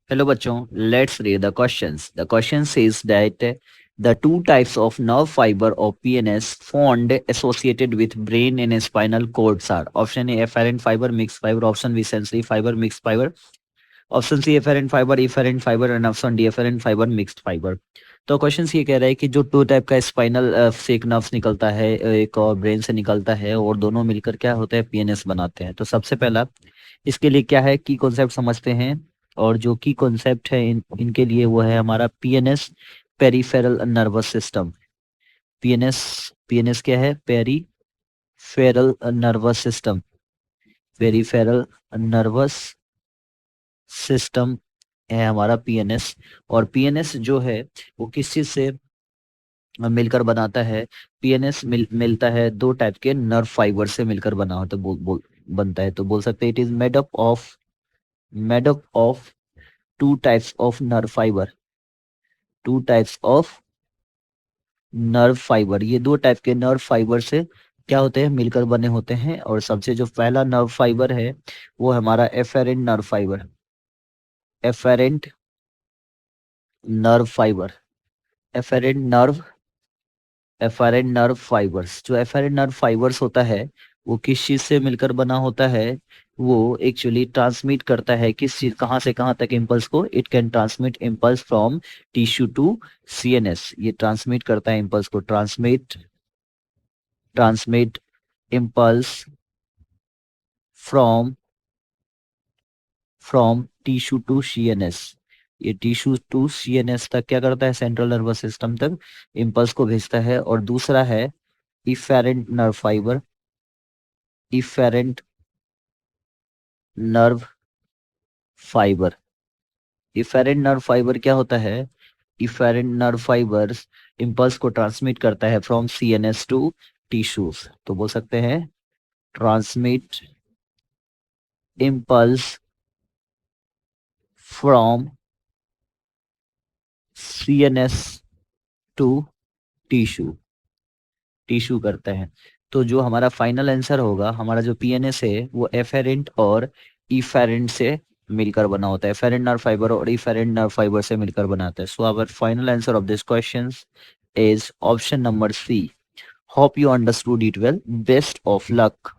Hello बच्चों, let's read the questions. The question says that the two types of nerve fiber of PNS found associated with brain and spinal cords are option A afferent fiber, mixed fiber, option B sensory fiber, mixed fiber, option C afferent fibre, efferent fibre and option D afferent fibre, mixed fibre. तो question ये कह रहा है कि जो to type का spinal से एक नर्व्स निकलता है, एक और ब्रेन से निकलता है, और दोनों मिलकर क्या होता है, पीएनएस बनाते हैं। तो सबसे पहला इसके लिए क्या है, की कॉन्सेप्ट समझते हैं। और जो की कॉन्सेप्ट है इनके लिए वो है हमारा PNS, peripheral nervous system. PNS, PNS क्या है, peripheral nervous system, peripheral nervous system है हमारा पीएनएस। और पीएनएस जो है वो किस चीज से मिलकर बनाता है, पीएनएस मिलता है दो टाइप के नर्व फाइबर से मिलकर बना होता है, बनता है। तो बोल सकते हैं it is made up of two types of nerve fibre, two types of nerve fibre. ये दो टाइप के नर्व फाइबर से क्या होते हैं, मिलकर बने होते हैं। और सबसे जो पहला नर्व फाइबर है वो हमारा efferent nerve fibre, efferent nerve fibre, efferent nerve, efferent nerve fibres. जो एफेरेंट नर्व फाइबर्स होता है वो किस चीज से मिलकर बना होता है, वो एक्चुअली ट्रांसमिट करता है किस चीज, कहाँ से कहाँ तक इम्पल्स को, it can transmit impulse from tissue to CNS. ये ट्रांसमिट करता है इम्पल्स को, transmit transmit impulse from from tissue to CNS. ये टिश्यू टू सीएनएस तक क्या करता है, सेंट्रल नर्वस सिस्टम तक इम्पल्स को भेजता है। और दूसरा है efferent nerve fibre, efferent nerve fibre. Efferent nerve fibre क्या होता है, इफेरेंट नर्व फाइबर्स इम्पल्स को ट्रांसमिट करता है फ्रॉम सीएनएस टू टिश्यूज। तो बोल सकते हैं transmit impulse from CNS to tissue, tissue करते हैं। तो जो हमारा फाइनल आंसर होगा, हमारा जो पीएनएस है वो एफेरेंट और इफेरेंट से मिलकर बना होता है, एफेरेंट नर्व फाइबर और इफेरेंट नर्व फाइबर से मिलकर बनाता है। So our final answer of this question is option number C. Hope you understood it well, best of luck.